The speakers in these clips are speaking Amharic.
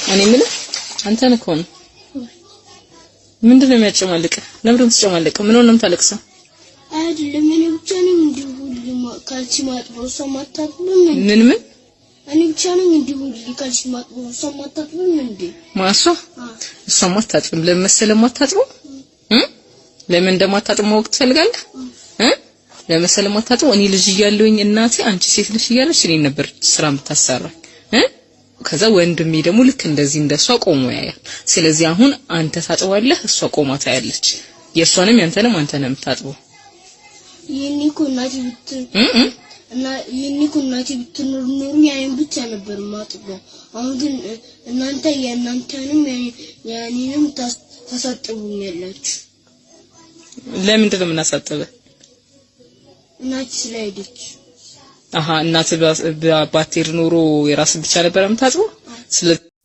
እኔ ምን አንተ ነህ ኮን ምንድነው የሚያጨማልቅ? ለምን ትጨማልቅ? ምን ሆነም ታለቅሰው? አይደለም እኔ ብቻ ነኝ እንዲሁ ሁሉ ካልሲ ማጥበው ሰማታጥብም ምን እኔ ብቻ ነኝ እንዲሁ ሁሉ ካልሲ ማጥበው ሰማታጥብም እንዴ? ማሷ እሷማ አታጥብም። ለምን መሰለህ ማታጥበው? ለምን እንደማታጥበው ማወቅ ትፈልጋለህ? ለምን ማታጥበው? እኔ ልጅ እያለሁኝ እናቴ አንቺ ሴት ልጅ እያለች እኔ ነበር ስራ የምታሰራኝ። ከዛ ወንድሜ ደግሞ ልክ እንደዚህ እንደሷ ቆሞ ያያል። ስለዚህ አሁን አንተ ታጥባለህ፣ እሷ ቆማ ታያለች። የሷንም ያንተንም አንተ ነው የምታጥበው። የኔኮ እናቴ ብትኖር ያኔን ብቻ ነበር ማጥበው። አሁን ግን እናንተ የእናንተንም ያኔንም ታሳጥቡኛላችሁ። ለምንድን ነው የምናሳጥበው? እናት ስለሄደች እናት ባትሄድ ኖሮ የራስ ብቻ ነበር የምታጥበው።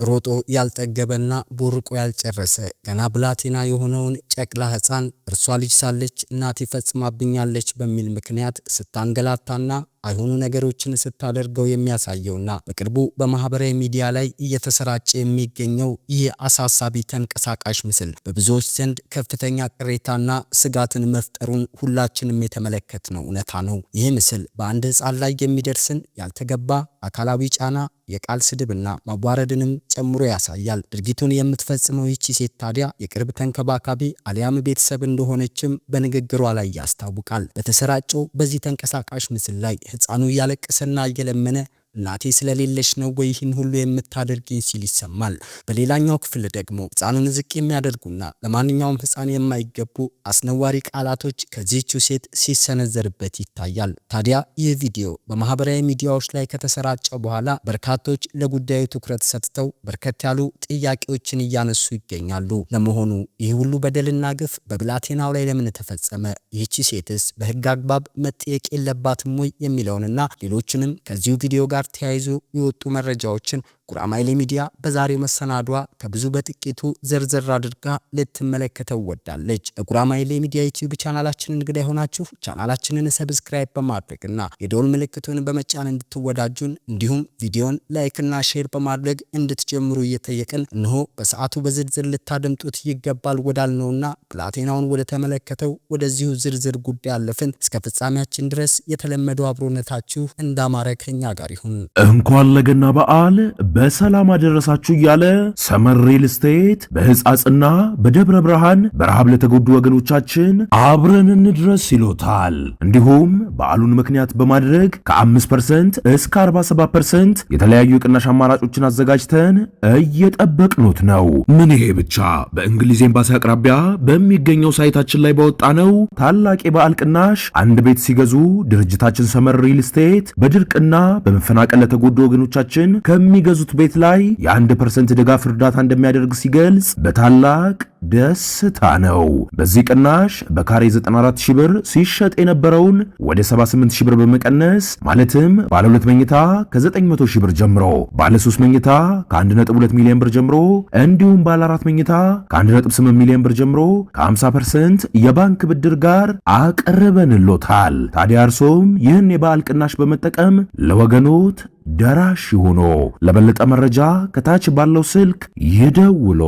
ሮጦ ያልጠገበና ቦርቆ ያልጨረሰ ገና ብላቴና የሆነውን ጨቅላ ህፃን እርሷ ልጅ ሳለች እናት ይፈጽማብኛለች በሚል ምክንያት ስታንገላታና አይሆኑ ነገሮችን ስታደርገው የሚያሳየውና በቅርቡ በማህበራዊ ሚዲያ ላይ እየተሰራጨ የሚገኘው ይህ አሳሳቢ ተንቀሳቃሽ ምስል በብዙዎች ዘንድ ከፍተኛ ቅሬታና ስጋትን መፍጠሩን ሁላችንም የተመለከትነው እውነታ ነው። ይህ ምስል በአንድ ህፃን ላይ የሚደርስን ያልተገባ አካላዊ ጫና የቃል ስድብና ማዋረድንም ጨምሮ ያሳያል። ድርጊቱን የምትፈጽመው ይቺ ሴት ታዲያ የቅርብ ተንከባካቢ አሊያም ቤተሰብ እንደሆነችም በንግግሯ ላይ ያስታውቃል። በተሰራጨው በዚህ ተንቀሳቃሽ ምስል ላይ ህፃኑ እያለቀሰና እየለመነ እናቴ ስለሌለሽ ነው ወይ ይህን ሁሉ የምታደርጊኝ ሲል ይሰማል። በሌላኛው ክፍል ደግሞ ህፃኑን ዝቅ የሚያደርጉና ለማንኛውም ህፃን የማይገቡ አስነዋሪ ቃላቶች ከዚህች ሴት ሲሰነዘርበት ይታያል። ታዲያ ይህ ቪዲዮ በማህበራዊ ሚዲያዎች ላይ ከተሰራጨ በኋላ በርካቶች ለጉዳዩ ትኩረት ሰጥተው በርከት ያሉ ጥያቄዎችን እያነሱ ይገኛሉ። ለመሆኑ ይህ ሁሉ በደልና ግፍ በብላቴናው ላይ ለምን ተፈጸመ? ይህች ሴትስ በህግ አግባብ መጠየቅ የለባትም ወይ የሚለውንና ሌሎችንም ከዚሁ ቪዲዮ ጋር ተያይዞ የወጡ መረጃዎችን ጉራማይሌ ሚዲያ በዛሬው መሰናዷ ከብዙ በጥቂቱ ዘርዘር አድርጋ ልትመለከተው ወዳለች። ጉራማይሌ ሚዲያ ዩቲዩብ ቻናላችንን እንግዳ ሆናችሁ ቻናላችንን ሰብስክራይብ በማድረግና የደወል ምልክቱን በመጫን እንድትወዳጁን እንዲሁም ቪዲዮን ላይክና ሼር በማድረግ እንድትጀምሩ እየጠየቅን እነሆ በሰዓቱ በዝርዝር ልታደምጡት ይገባል ወዳልነውና ብላቴናውን ወደ ተመለከተው ወደዚሁ ዝርዝር ጉዳይ አለፍን። እስከ ፍጻሜያችን ድረስ የተለመደው አብሮነታችሁ እንዳማረ ከኛ ጋር ይሁን። እንኳን ለገና በዓል በሰላም አደረሳችሁ እያለ ሰመር ሪል ስቴት በህፃጽና በደብረ ብርሃን በረሃብ ለተጎዱ ወገኖቻችን አብረን እንድረስ ይሎታል። እንዲሁም በዓሉን ምክንያት በማድረግ ከ5% እስከ 47% የተለያዩ የቅናሽ አማራጮችን አዘጋጅተን እየጠበቅኑት ነው። ምን ይሄ ብቻ! በእንግሊዝ ኤምባሲ አቅራቢያ በሚገኘው ሳይታችን ላይ ባወጣ ነው ታላቅ የበዓል ቅናሽ አንድ ቤት ሲገዙ ድርጅታችን ሰመር ሪል ስቴት በድርቅና በመፈናቀል ለተጎዱ ወገኖቻችን ከሚገዙት ቤት ላይ የ1% ድጋፍ እርዳታ እንደሚያደርግ ሲገልጽ በታላቅ ደስታ ነው። በዚህ ቅናሽ በካሬ 94000 ብር ሲሸጥ የነበረውን ወደ 78000 ብር በመቀነስ ማለትም ባለ 2 መኝታ ከ900000 ብር ጀምሮ፣ ባለ 3 መኝታ ከ1.2 ሚሊዮን ብር ጀምሮ እንዲሁም ባለ 4 መኝታ ከ1.8 ሚሊዮን ብር ጀምሮ ከ50% የባንክ ብድር ጋር አቀርበንሎታል። ታዲያ እርሶም ይህን የበዓል ቅናሽ በመጠቀም ለወገኖት ደራሽ ሆኖ ለበለጠ መረጃ ከታች ባለው ስልክ ይደውሉ።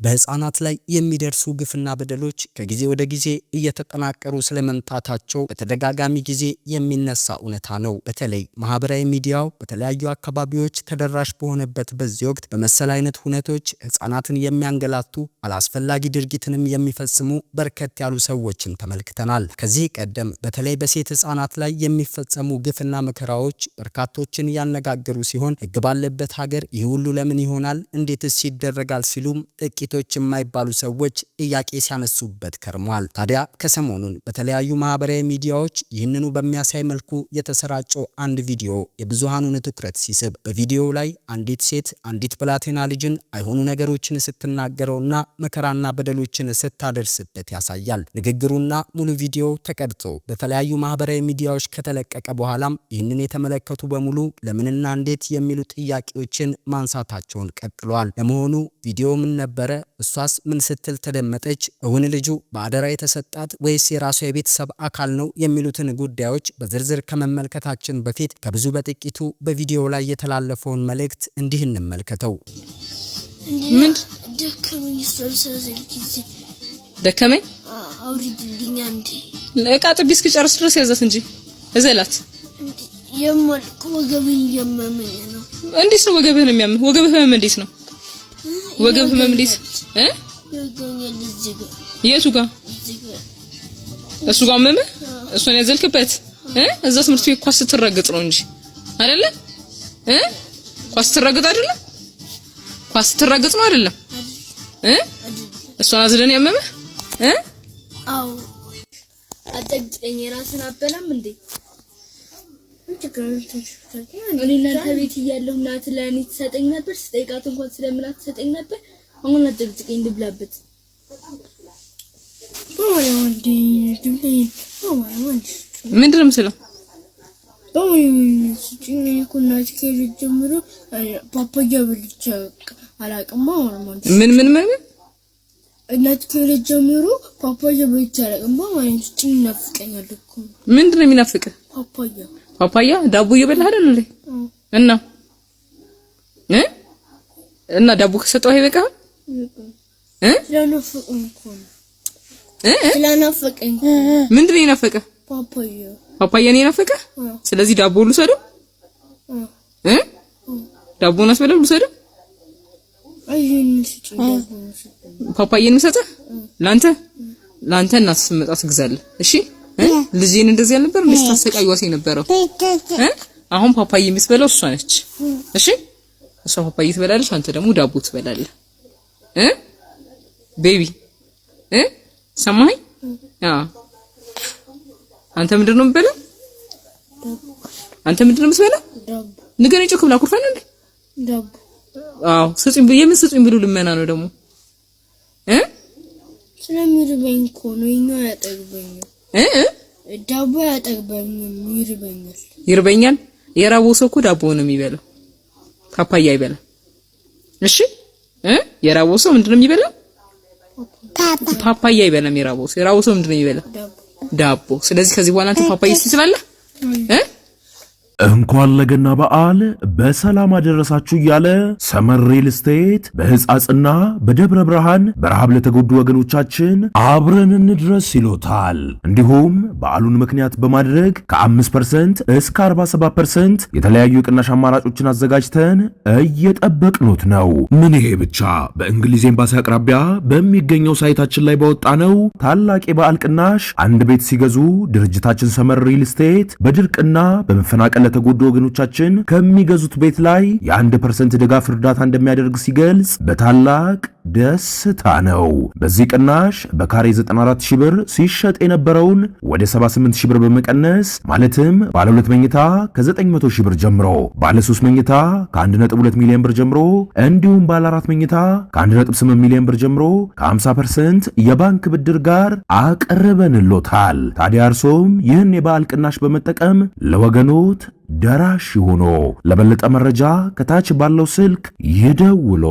በህፃናት ላይ የሚደርሱ ግፍና በደሎች ከጊዜ ወደ ጊዜ እየተጠናከሩ ስለመምጣታቸው በተደጋጋሚ ጊዜ የሚነሳ እውነታ ነው። በተለይ ማህበራዊ ሚዲያው በተለያዩ አካባቢዎች ተደራሽ በሆነበት በዚህ ወቅት በመሰል አይነት ሁነቶች ህፃናትን የሚያንገላቱ አላስፈላጊ ድርጊትንም የሚፈጽሙ በርከት ያሉ ሰዎችን ተመልክተናል። ከዚህ ቀደም በተለይ በሴት ህፃናት ላይ የሚፈጸሙ ግፍና መከራዎች በርካቶችን ያነጋገሩ ሲሆን ህግ ባለበት ሀገር ይህ ሁሉ ለምን ይሆናል? እንዴትስ ይደረጋል? ሲሉም ጥቂት የማይባሉ ሰዎች ጥያቄ ሲያነሱበት ከርሟል። ታዲያ ከሰሞኑን በተለያዩ ማህበራዊ ሚዲያዎች ይህንኑ በሚያሳይ መልኩ የተሰራጨው አንድ ቪዲዮ የብዙሃኑን ትኩረት ሲስብ፣ በቪዲዮው ላይ አንዲት ሴት አንዲት ብላቴና ልጅን አይሆኑ ነገሮችን ስትናገረውና መከራና በደሎችን ስታደርስበት ያሳያል። ንግግሩና ሙሉ ቪዲዮ ተቀድቶ በተለያዩ ማህበራዊ ሚዲያዎች ከተለቀቀ በኋላም ይህንን የተመለከቱ በሙሉ ለምንና እንዴት የሚሉ ጥያቄዎችን ማንሳታቸውን ቀጥለዋል። ለመሆኑ ቪዲዮ ምን ነበረ? እሷስ ምን ስትል ተደመጠች? እውን ልጁ በአደራ የተሰጣት ወይስ የራሷ የቤተሰብ አካል ነው የሚሉትን ጉዳዮች በዝርዝር ከመመልከታችን በፊት ከብዙ በጥቂቱ በቪዲዮ ላይ የተላለፈውን መልእክት እንዲህ እንመልከተው። ምን ደከመኝ ስለሰዘኝ ጊዜ ደከመኝ አውሪድልኝ አንዴ ለቃጥ ቢስክ ጨርስ ድረስ ያዛት እንጂ እዘላት የማልኩ ወገብን የመመኝ ነው። እንዴት ነው ወገብህን የሚያምህ? ወገብህ ህመም እንዴት ነው? ወገብህ ህመም እንዴት ይገኛል? እዚህ ጋር የቱ ጋር? እሱ ጋር መመህ እሱን ያዘልክበት እዛ ትምህርት ቤት ኳስ ስትረግጥ ነው እንጂ አይደለ? ኳስ ስትረግጥ አይደለ? ኳስ ስትረግጥ ነው አይደለ? እሱን አዝለን ያመመህ አው አጠግጠኝ ራስን አበላም እንዴ? እኔ እናንተ ቤት እያለሁ እናት ለኔ ትሰጠኝ ነበር። ስጠይቃት እንኳን ስለምላት ትሰጠኝ ነበር። አሁን አጠግጠኝ ልብላበት። ምንድን ነው የምትለው? ጀምሮ ፓፓያ በልቼ አላውቅም። ምን እናት ከልጅ ጀምሮ ፓፓያ በልቼ አላውቅም። ማለት ጭን ይናፍቀኛል እኮ። ምንድን ነው የሚናፍቅህ? ፓፓያ ዳቦ እየበላህ አይደል እንዴ? እና ዳቦ ከሰጠው አይበቃም? ስለናፈቀኝ ምንድን ነው የናፈቀህ? ፓፓያ ነው የናፈቀህ? ስለዚህ ዳቦ ልውሰደው? ዳቦውን አስበላው ልውሰደው? ፓፓዬን ልሰጥህ? ላንተ እናት ስትመጣ ትግዛለህ። እሺ ልጄን እንደዚህ ያልነበር እንዴ ታሰቃይዋስ የነበረው? አሁን ፓፓዬ የምትበላው እሷ ነች። እሺ እሷ ፓፓዬ ትበላለች፣ አንተ ደግሞ ዳቦ ትበላለህ። ቤቢ ሰማኸኝ? አንተ ምንድን ነው የምትበላው? አንተ ምንድን ነው የምትበላው? ንገረኝ። ጮክ ብላ ኩርፈን እንዴ? ዳቦ። አዎ ስጡኝ። የምን ስጡኝ ብሎ ልመና ነው ደግሞ? ስለሚርበኝ እኮ ነው። ይኛ ያጠግበኝ ዳቦ ያጠግበኛል፣ ይርበኛል። የራበው ሰው እኮ ዳቦ ነው የሚበላው፣ ፓፓያ አይበላም። እሺ የራበው ሰው ምንድነው የሚበላው? ፓፓያ አይበላም። የራበው ሰው ምንድነው የሚበላው? ዳቦ። ስለዚህ ከዚህ በኋላ አንተ ፓፓያ ትበላለህ? እንኳን ለገና በዓል በሰላም አደረሳችሁ እያለ ሰመር ሪል ስቴት በሕፃጽና በደብረ ብርሃን በረሃብ ለተጎዱ ወገኖቻችን አብረን እንድረስ ይሎታል። እንዲሁም በዓሉን ምክንያት በማድረግ ከ5% እስከ 47% የተለያዩ የቅናሽ አማራጮችን አዘጋጅተን እየጠበቅኑት ነው። ምን ይሄ ብቻ! በእንግሊዝ ኤምባሲ አቅራቢያ በሚገኘው ሳይታችን ላይ ባወጣ ነው ታላቅ የበዓል ቅናሽ አንድ ቤት ሲገዙ ድርጅታችን ሰመር ሪል ስቴት በድርቅና በመፈናቀል ለተጎዱ ወገኖቻችን ከሚገዙት ቤት ላይ የ1% ድጋፍ እርዳታ እንደሚያደርግ ሲገልጽ በታላቅ ደስታ ነው። በዚህ ቅናሽ በካሬ 94000 ብር ሲሸጥ የነበረውን ወደ 78000 ብር በመቀነስ ማለትም ባለ 2 መኝታ ከ900000 ብር ጀምሮ፣ ባለ 3 መኝታ ከ1.2 ሚሊዮን ብር ጀምሮ እንዲሁም ባለ 4 መኝታ ከ1.8 ሚሊዮን ብር ጀምሮ ከ50% የባንክ ብድር ጋር አቀረበንሎታል። ታዲያ እርሶም ይህን የበዓል ቅናሽ በመጠቀም ለወገኖት ደራሽ ሆኖ ለበለጠ መረጃ ከታች ባለው ስልክ ይደውሎ።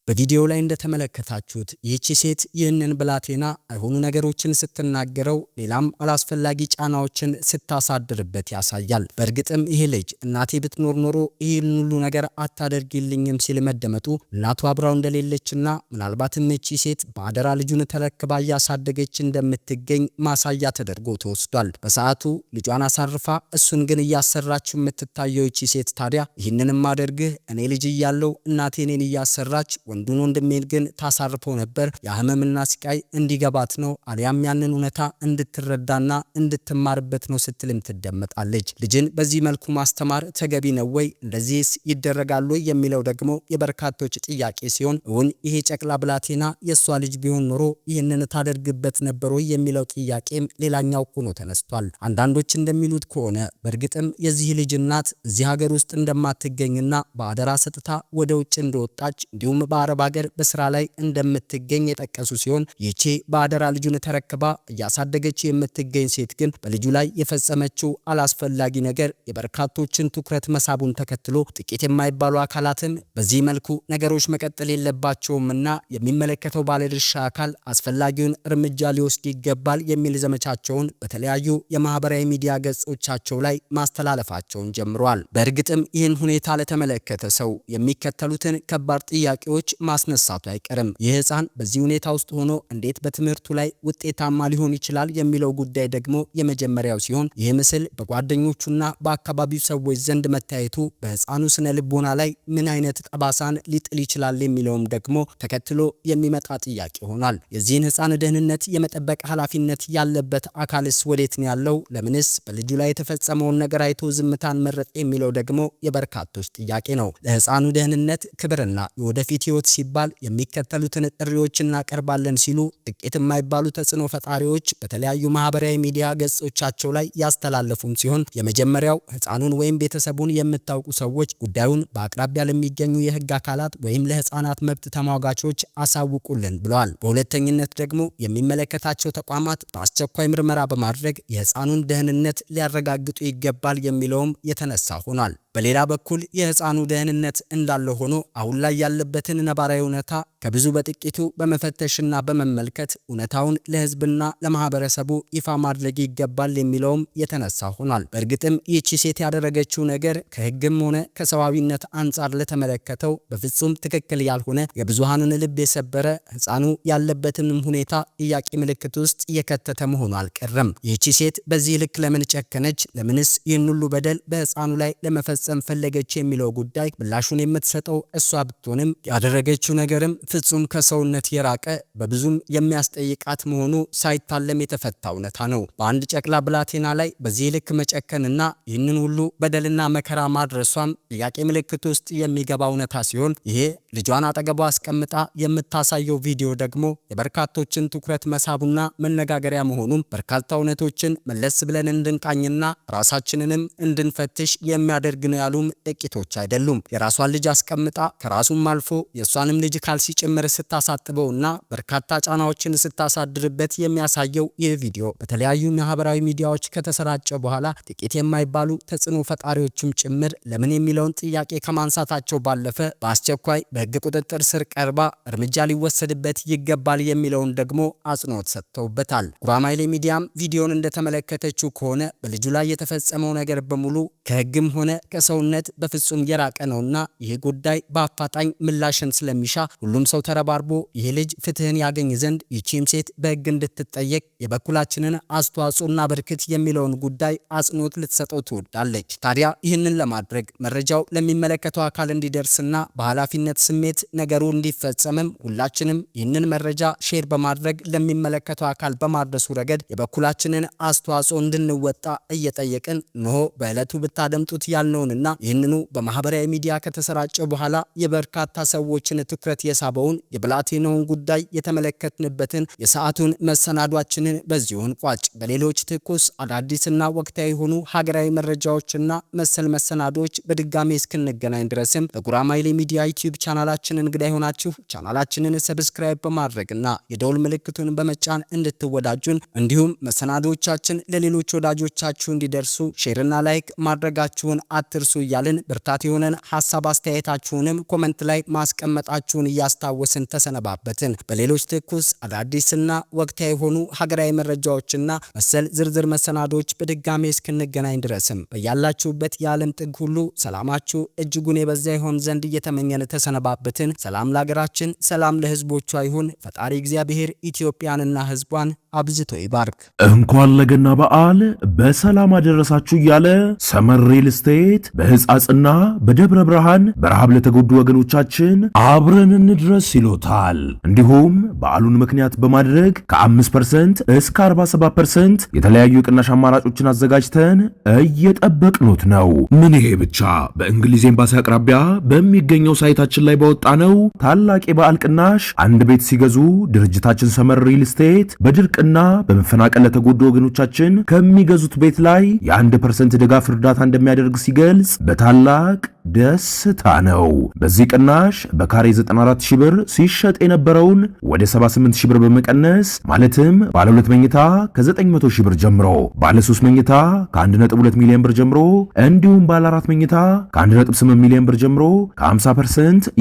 በቪዲዮ ላይ እንደተመለከታችሁት ይህቺ ሴት ይህንን ብላቴና አይሆኑ ነገሮችን ስትናገረው ሌላም አላስፈላጊ ጫናዎችን ስታሳድርበት ያሳያል። በእርግጥም ይሄ ልጅ እናቴ ብትኖር ኖሮ ይህን ሁሉ ነገር አታደርግልኝም ሲል መደመጡ እናቱ አብራው እንደሌለችና ምናልባትም ይህቺ ሴት በአደራ ልጁን ተረክባ እያሳደገች እንደምትገኝ ማሳያ ተደርጎ ተወስዷል። በሰዓቱ ልጇን አሳርፋ እሱን ግን እያሰራችው የምትታየው ይህቺ ሴት ታዲያ ይህንንም ማደርግህ እኔ ልጅ እያለው እናቴ እኔን እያሰራች ወንዱን ወንድሜን ግን ታሳርፈው ነበር። የህመምና ስቃይ እንዲገባት ነው አሊያም ያንን እውነታ እንድትረዳና እንድትማርበት ነው ስትልም ትደመጣለች። ልጅን በዚህ መልኩ ማስተማር ተገቢ ነው ወይ? እንደዚህስ ይደረጋል ወይ የሚለው ደግሞ የበርካቶች ጥያቄ ሲሆን እውን ይሄ ጨቅላ ብላቴና የሷ ልጅ ቢሆን ኖሮ ይህንን ታደርግበት ነበር ወይ የሚለው ጥያቄም ሌላኛው ሆኖ ተነስቷል። አንዳንዶች እንደሚሉት ከሆነ በእርግጥም የዚህ ልጅ እናት እዚህ ሀገር ውስጥ እንደማትገኝና በአደራ ሰጥታ ወደ ውጭ እንደወጣች እንዲሁም በአረብ ሀገር በስራ ላይ እንደምትገኝ የጠቀሱ ሲሆን ይቺ በአደራ ልጁን ተረክባ እያሳደገች የምትገኝ ሴት ግን በልጁ ላይ የፈጸመችው አላስፈላጊ ነገር የበርካቶችን ትኩረት መሳቡን ተከትሎ ጥቂት የማይባሉ አካላትም በዚህ መልኩ ነገሮች መቀጠል የለባቸውምና የሚመለከተው ባለድርሻ አካል አስፈላጊውን እርምጃ ሊወስድ ይገባል የሚል ዘመቻቸውን በተለያዩ የማህበራዊ ሚዲያ ገጾቻቸው ላይ ማስተላለፋቸውን ጀምሯል። በእርግጥም ይህን ሁኔታ ለተመለከተ ሰው የሚከተሉትን ከባድ ጥያቄዎች ማስነሳቱ አይቀርም። ይህ ህፃን በዚህ ሁኔታ ውስጥ ሆኖ እንዴት በትምህርቱ ላይ ውጤታማ ሊሆን ይችላል የሚለው ጉዳይ ደግሞ የመጀመሪያው ሲሆን ይህ ምስል በጓደኞቹና በአካባቢው ሰዎች ዘንድ መታየቱ በህፃኑ ስነ ልቦና ላይ ምን አይነት ጠባሳን ሊጥል ይችላል የሚለውም ደግሞ ተከትሎ የሚመጣ ጥያቄ ሆኗል። የዚህን ህፃን ደህንነት የመጠበቅ ኃላፊነት ያለበት አካልስ ወዴት ነው ያለው? ለምንስ በልጁ ላይ የተፈጸመውን ነገር አይቶ ዝምታን መረጠ የሚለው ደግሞ የበርካቶች ጥያቄ ነው። ለህፃኑ ደህንነት ክብርና የወደፊት ህይወት ሲባል የሚከተሉትን ጥሪዎች እናቀርባለን ሲሉ ጥቂት የማይባሉ ተጽዕኖ ፈጣሪዎች በተለያዩ ማህበራዊ ሚዲያ ገጾቻቸው ላይ ያስተላለፉም ሲሆን የመጀመሪያው ህፃኑን ወይም ቤተሰቡን የምታውቁ ሰዎች ጉዳዩን በአቅራቢያ ለሚገኙ የህግ አካላት ወይም ለህፃናት መብት ተሟጋቾች አሳውቁልን ብለዋል። በሁለተኝነት ደግሞ የሚመለከታቸው ተቋማት በአስቸኳይ ምርመራ በማድረግ የህፃኑን ደህንነት ሊያረጋግጡ ይገባል የሚለውም የተነሳ ሆኗል። በሌላ በኩል የህፃኑ ደህንነት እንዳለ ሆኖ አሁን ላይ ያለበትን ነባራዊ ሁኔታ ከብዙ በጥቂቱ በመፈተሽና በመመልከት እውነታውን ለህዝብና ለማህበረሰቡ ይፋ ማድረግ ይገባል የሚለውም የተነሳ ሆኗል። በእርግጥም ይህቺ ሴት ያደረገችው ነገር ከህግም ሆነ ከሰዋዊነት አንጻር ለተመለከተው በፍጹም ትክክል ያልሆነ የብዙሃኑን ልብ የሰበረ ህፃኑ ያለበትንም ሁኔታ ጥያቄ ምልክት ውስጥ የከተተ መሆኑ አልቀረም። ይህቺ ሴት በዚህ ልክ ለምን ጨከነች? ለምንስ ይህን ሁሉ በደል በህፃኑ ላይ ለመፈጸም ፈለገች የሚለው ጉዳይ ምላሹን የምትሰጠው እሷ ብትሆንም ያደረገችው ነገርም ፍጹም ከሰውነት የራቀ በብዙም የሚያስጠይቃት መሆኑ ሳይታለም የተፈታ እውነታ ነው። በአንድ ጨቅላ ብላቴና ላይ በዚህ ልክ መጨከንና ይህንን ሁሉ በደልና መከራ ማድረሷም ጥያቄ ምልክት ውስጥ የሚገባ እውነታ ሲሆን ይሄ ልጇን አጠገቧ አስቀምጣ የምታሳየው ቪዲዮ ደግሞ የበርካቶችን ትኩረት መሳቡና መነጋገሪያ መሆኑም በርካታ እውነቶችን መለስ ብለን እንድንቃኝና ራሳችንንም እንድንፈትሽ የሚያደርግ ነው ያሉም ጥቂቶች አይደሉም። የራሷን ልጅ አስቀምጣ ከራሱም አልፎ የሷንም ልጅ ካልሲ ጭምር ስታሳጥበውና በርካታ ጫናዎችን ስታሳድርበት የሚያሳየው ይህ ቪዲዮ በተለያዩ ማህበራዊ ሚዲያዎች ከተሰራጨ በኋላ ጥቂት የማይባሉ ተጽዕኖ ፈጣሪዎችም ጭምር ለምን የሚለውን ጥያቄ ከማንሳታቸው ባለፈ በአስቸኳይ በህግ ቁጥጥር ስር ቀርባ እርምጃ ሊወሰድበት ይገባል የሚለውን ደግሞ አጽንኦት ሰጥተውበታል። ጉራማይሌ ሚዲያም ቪዲዮን እንደተመለከተችው ከሆነ በልጁ ላይ የተፈጸመው ነገር በሙሉ ከህግም ሆነ ከሰውነት በፍጹም የራቀ ነውና ይህ ጉዳይ በአፋጣኝ ምላሽን ስለሚሻ ሁሉም ሰው ተረባርቦ ይህ ልጅ ፍትህን ያገኝ ዘንድ ይቺም ሴት በህግ እንድትጠየቅ የበኩላችንን አስተዋጽኦና በርክት የሚለውን ጉዳይ አጽንኦት ልትሰጠው ትወዳለች። ታዲያ ይህንን ለማድረግ መረጃው ለሚመለከተው አካል እንዲደርስና በኃላፊነት ስሜት ነገሩ እንዲፈጸምም ሁላችንም ይህንን መረጃ ሼር በማድረግ ለሚመለከተው አካል በማድረሱ ረገድ የበኩላችንን አስተዋጽኦ እንድንወጣ እየጠየቅን እንሆ በዕለቱ ብታደምጡት ያልነውንና ይህንኑ በማህበራዊ ሚዲያ ከተሰራጨ በኋላ የበርካታ ሰዎችን ትኩረት የሳበውን የብላቴናውን ጉዳይ የተመለከትንበትን የሰዓቱን መሰናዷችንን በዚሁን ቋጭ። በሌሎች ትኩስ አዳዲስና ወቅታዊ የሆኑ ሀገራዊ መረጃዎችና መሰል መሰናዶች በድጋሚ እስክንገናኝ ድረስም በጉራማይሌ ሚዲያ ዩቲዩብ ቻናላችን እንግዳ የሆናችሁ ቻናላችንን ሰብስክራይብ በማድረግና የደውል ምልክቱን በመጫን እንድትወዳጁን እንዲሁም መሰናዶቻችን ለሌሎች ወዳጆቻችሁ እንዲደርሱ ሼርና ላይክ ማድረጋችሁን አትርሱ እያልን ብርታት የሆነን ሐሳብ አስተያየታችሁንም ኮሜንት ላይ ማስቀመጣችሁን እያስታወስን ተሰነባበትን። በሌሎች ትኩስ አዳዲስና ወቅታዊ የሆኑ ሀገራዊ መረጃዎችና መሰል ዝርዝር መሰናዶች በድጋሚ እስክንገናኝ ድረስም በያላችሁበት የዓለም ጥግ ሁሉ ሰላማችሁ እጅጉን የበዛ ይሆን ዘንድ እየተመኘን ተሰነባበትን። ሰላም ለሀገራችን፣ ሰላም ለህዝቦቿ ይሁን። ፈጣሪ እግዚአብሔር ኢትዮጵያንና ህዝቧን አብዝቶ ይባርክ። እንኳን ለገና በዓል በሰላም አደረሳችሁ እያለ ሰመር ሪል ስቴት በሕፃጽና በደብረ ብርሃን በረሃብ ለተጎዱ ወገኖቻችን አብረን እንድረስ ይሎታል። እንዲሁም በዓሉን ምክንያት በማድረግ ከ5% እስከ 47% የተለያዩ የቅናሽ አማራጮችን አዘጋጅተን እየጠበቅኑት ነው። ምን ይሄ ብቻ! በእንግሊዝ ኤምባሲ አቅራቢያ በሚገኘው ሳይታችን ላይ ባወጣ ነው ታላቅ የበዓል ቅናሽ አንድ ቤት ሲገዙ ድርጅታችን ሰመር ሪል ስቴት በድርቅና በመፈናቀል ለተጎዱ ወገኖቻችን ከሚገዙት ቤት ላይ የ1% ድጋፍ እርዳታ እንደሚያደርግ ሲገልጽ በታላቅ ደስታ ነው። በዚህ ቅናሽ በካሬ 94000 ብር ሲሸጥ የነበረውን ወደ 78000 ብር በመቀነስ ማለትም ባለ 2 መኝታ ከ900000 ብር ጀምሮ፣ ባለ 3 መኝታ ከ1.2 ሚሊዮን ብር ጀምሮ እንዲሁም ባለ 4 መኝታ ከ1.8 ሚሊዮን ብር ጀምሮ ከ50%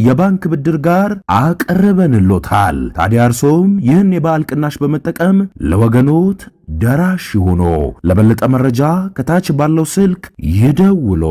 የባንክ ብድር ጋር አቀረበንሎታል። ታዲያ እርሶም ይህን የበዓል ቅናሽ በመጠቀም ለወገኖት ደራሽ ሆኖ ለበለጠ መረጃ ከታች ባለው ስልክ ይደውሉ።